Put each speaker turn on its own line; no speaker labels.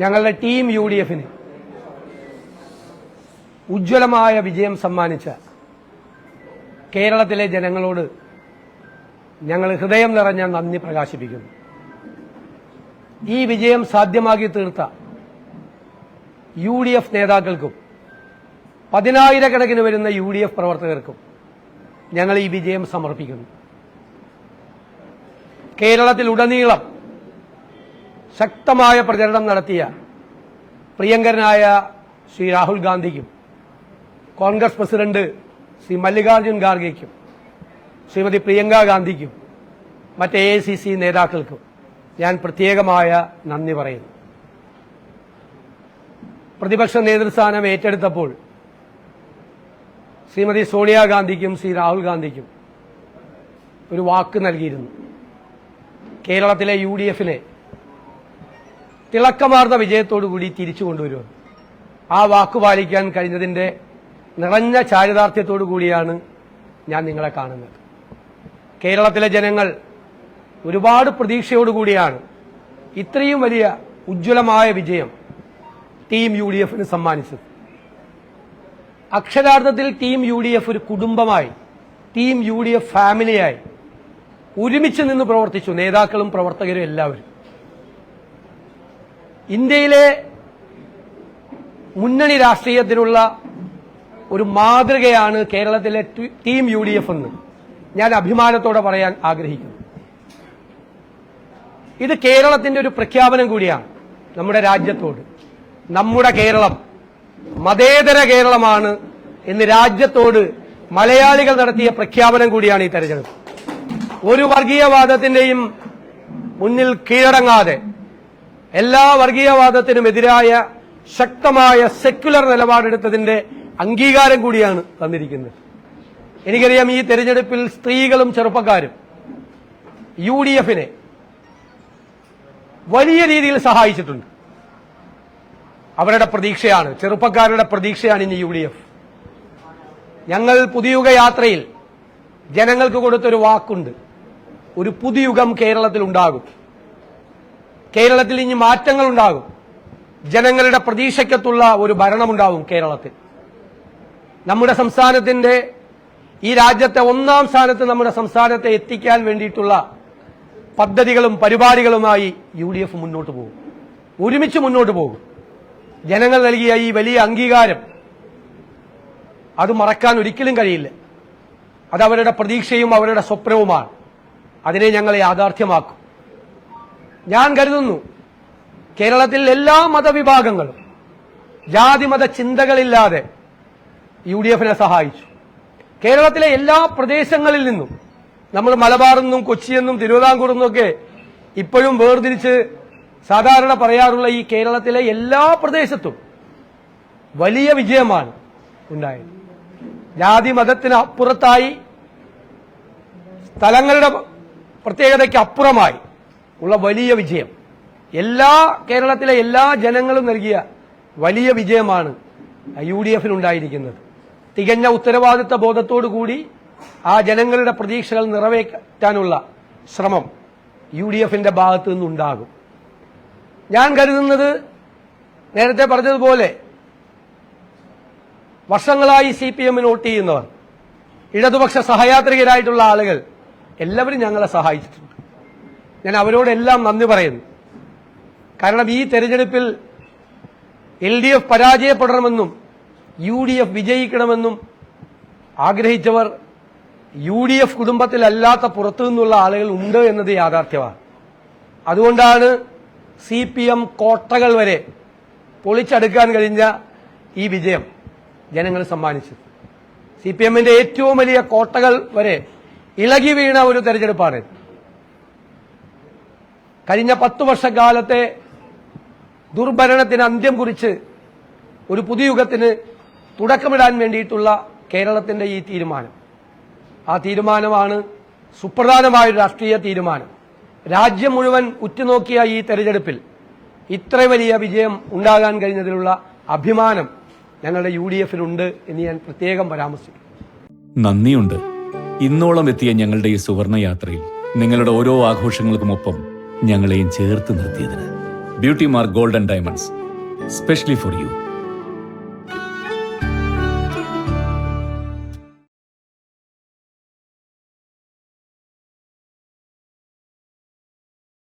ഞങ്ങളുടെ ടീം UDFന് ഉജ്ജ്വലമായ വിജയം സമ്മാനിച്ച കേരളത്തിലെ ജനങ്ങളോട് ഞങ്ങൾ ഹൃദയം നിറഞ്ഞ നന്ദി പ്രകാശിപ്പിക്കുന്നു. ഈ വിജയം സാധ്യമാക്കി തീർത്ത UDF നേതാക്കൾക്കും 10,000-കണക്കിന് വരുന്ന UDF പ്രവർത്തകർക്കും ഞങ്ങൾ ഈ വിജയം സമർപ്പിക്കുന്നു. കേരളത്തിലുടനീളം ശക്തമായ പ്രചരണം നടത്തിയ പ്രിയങ്കരനായ ശ്രീ രാഹുൽ ഗാന്ധിക്കും കോൺഗ്രസ് പ്രസിഡന്റ് ശ്രീ മല്ലികാർജുൻ ഖാർഗെയ്ക്കും ശ്രീമതി പ്രിയങ്ക ഗാന്ധിക്കും മറ്റ് AICC നേതാക്കൾക്കും ഞാൻ പ്രത്യേകമായ നന്ദി പറയുന്നു. പ്രതിപക്ഷ നേതൃസ്ഥാനം ഏറ്റെടുത്തപ്പോൾ ശ്രീമതി സോണിയാഗാന്ധിക്കും ശ്രീ രാഹുൽ ഗാന്ധിക്കും ഒരു വാക്ക് നൽകിയിരുന്നു. കേരളത്തിലെ UDFനെ തിളക്കമാർന്ന വിജയത്തോടുകൂടി തിരിച്ചു കൊണ്ടുവരുമെന്ന്. ആ വാക്ക് പാലിക്കാൻ കഴിഞ്ഞതിന്റെ നിറഞ്ഞ ചാരിതാർത്ഥ്യത്തോടു കൂടിയാണ് ഞാൻ നിങ്ങളെ കാണുന്നത്. കേരളത്തിലെ ജനങ്ങൾ ഒരുപാട് പ്രതീക്ഷയോടുകൂടിയാണ് ഇത്രയും വലിയ ഉജ്ജ്വലമായ വിജയം ടീം UDFന് സമ്മാനിച്ചത്. അക്ഷരാർത്ഥത്തിൽ ടീം UDF ഒരു കുടുംബമായി, ടീം UDF ഫാമിലിയായി ഒരുമിച്ച് നിന്ന് പ്രവർത്തിച്ചു, നേതാക്കളും പ്രവർത്തകരും എല്ലാവരും. ഇന്ത്യയിലെ മുന്നണി രാഷ്ട്രീയത്തിനുള്ള ഒരു മാതൃകയാണ് കേരളത്തിലെ ടീം UDF എന്ന് ഞാൻ അഭിമാനത്തോടെ പറയാൻ ആഗ്രഹിക്കുന്നു. ഇത് കേരളത്തിന്റെ ഒരു പ്രഖ്യാപനം കൂടിയാണ് നമ്മുടെ രാജ്യത്തോട്. നമ്മുടെ കേരളം മതേതര കേരളമാണ് എന്ന് രാജ്യത്തോട് മലയാളികൾ നടത്തിയ പ്രഖ്യാപനം കൂടിയാണ് ഈ തെരഞ്ഞെടുപ്പ്. ഒരു വർഗീയവാദത്തിന്റെയും മുന്നിൽ കീഴടങ്ങാതെ എല്ലാ വർഗീയവാദത്തിനുമെതിരായ ശക്തമായ സെക്യുലർ നിലപാടെടുത്തതിന്റെ അംഗീകാരം കൂടിയാണ് തന്നിരിക്കുന്നത്. എനിക്കറിയാം ഈ തെരഞ്ഞെടുപ്പിൽ സ്ത്രീകളും ചെറുപ്പക്കാരും UDFനെ വലിയ രീതിയിൽ സഹായിച്ചിട്ടുണ്ട്. അവരുടെ പ്രതീക്ഷയാണ്, ചെറുപ്പക്കാരുടെ പ്രതീക്ഷയാണ് ഇനി UDF. ഞങ്ങൾ പുതുയുഗ യാത്രയിൽ ജനങ്ങൾക്ക് കൊടുത്തൊരു വാക്കുണ്ട്. ഒരു പുതുയുഗം കേരളത്തിൽ ഉണ്ടാകും. കേരളത്തിൽ ഇനി മാറ്റങ്ങൾ ഉണ്ടാകും. ജനങ്ങളുടെ പ്രതീക്ഷയ്ക്കത്തുള്ള ഒരു ഭരണമുണ്ടാവും കേരളത്തിൽ. നമ്മുടെ സംസ്ഥാനത്തിന്റെ, ഈ രാജ്യത്തെ ഒന്നാം സ്ഥാനത്ത് നമ്മുടെ സംസ്ഥാനത്തെ എത്തിക്കാൻ വേണ്ടിയിട്ടുള്ള പദ്ധതികളും പരിപാടികളുമായി UDF മുന്നോട്ട് പോകും. ഒരുമിച്ച് മുന്നോട്ട് പോകും. ജനങ്ങൾ നൽകിയ ഈ വലിയ അംഗീകാരം അത് മറക്കാൻ ഒരിക്കലും കഴിയില്ല. അത് അവരുടെ പ്രതീക്ഷയും അവരുടെ സ്വപ്നവുമാണ്. അതിനെ ഞങ്ങൾ യാഥാർത്ഥ്യമാക്കും. ഞാൻ കരുതുന്നു കേരളത്തിൽ എല്ലാ മതവിഭാഗങ്ങളും ജാതിമത ചിന്തകളില്ലാതെ UDFനെ സഹായിച്ചു. കേരളത്തിലെ എല്ലാ പ്രദേശങ്ങളിൽ നിന്നും, നമ്മൾ മലബാറെന്നും കൊച്ചിയെന്നും തിരുവിതാംകൂറെന്നും ഒക്കെ ഇപ്പോഴും വേർതിരിച്ച് സാധാരണ പറയാറുള്ള ഈ കേരളത്തിലെ എല്ലാ പ്രദേശത്തും വലിയ വിജയമാണ് ഉണ്ടായത്. ജാതി മതത്തിന് അപ്പുറത്തായി, സ്ഥലങ്ങളുടെ പ്രത്യേകതയ്ക്ക് അപ്പുറമായി ഉള്ള വലിയ വിജയം, കേരളത്തിലെ എല്ലാ ജനങ്ങളും നൽകിയ വലിയ വിജയമാണ് UDFനുണ്ടായിരിക്കുന്നത്. തികഞ്ഞ ഉത്തരവാദിത്ത ബോധത്തോടുകൂടി ആ ജനങ്ങളുടെ പ്രതീക്ഷകൾ നിറവേറ്റാനുള്ള ശ്രമം UDFന്റെ ഭാഗത്തു നിന്നുണ്ടാകും. ഞാൻ കരുതുന്നത്, നേരത്തെ പറഞ്ഞതുപോലെ വർഷങ്ങളായി CPMന് വോട്ട് ചെയ്യുന്നവർ, ഇടതുപക്ഷ സഹയാത്രികരായിട്ടുള്ള ആളുകൾ എല്ലാവരും ഞങ്ങളെ സഹായിച്ചിട്ടുണ്ട്. ഞാൻ അവരോടെല്ലാം നന്ദി പറയുന്നു. കാരണം ഈ തെരഞ്ഞെടുപ്പിൽ LDF പരാജയപ്പെടണമെന്നും UDF വിജയിക്കണമെന്നും ആഗ്രഹിച്ചവർ UDF കുടുംബത്തിലല്ലാത്ത പുറത്തു നിന്നുള്ള ആളുകൾ ഉണ്ട് എന്നത് യാഥാർത്ഥ്യമാണ്. അതുകൊണ്ടാണ് CPM കോട്ടകൾ വരെ പൊളിച്ചടുക്കാൻ കഴിഞ്ഞ ഈ വിജയം ജനങ്ങൾ സമ്മാനിച്ചത്. CPMന്റെ ഏറ്റവും വലിയ കോട്ടകൾ വരെ ഇളകി വീണ ഒരു തെരഞ്ഞെടുപ്പാണ്. കഴിഞ്ഞ 10 വർഷക്കാലത്തെ ദുർഭരണത്തിന് അന്ത്യം കുറിച്ച് ഒരു പുതുയുഗത്തിന് തുടക്കമിടാൻ വേണ്ടിയിട്ടുള്ള കേരളത്തിന്റെ ഈ തീരുമാനം, ആ തീരുമാനമാണ് സുപ്രധാനമായൊരു രാഷ്ട്രീയ തീരുമാനം. രാജ്യം മുഴുവൻ ഉറ്റുനോക്കിയ ഈ തെരഞ്ഞെടുപ്പിൽ ഇത്ര വലിയ വിജയം ഉണ്ടാകാൻ കഴിഞ്ഞതിലുള്ള അഭിമാനം ഞങ്ങളുടെ UDFനുണ്ട് എന്ന് ഞാൻ പ്രത്യേകം പരാമർശിക്കും.
നന്ദിയുണ്ട്. ഇന്നോളം എത്തിയ ഞങ്ങളുടെ ഈ സുവർണ യാത്രയിൽ നിങ്ങളുടെ ഓരോ ആഘോഷങ്ങൾക്കുമൊപ്പം ഞങ്ങളെയും ചേർത്ത് നിർത്തിയതിന്. Beauty mark golden diamonds specially for U.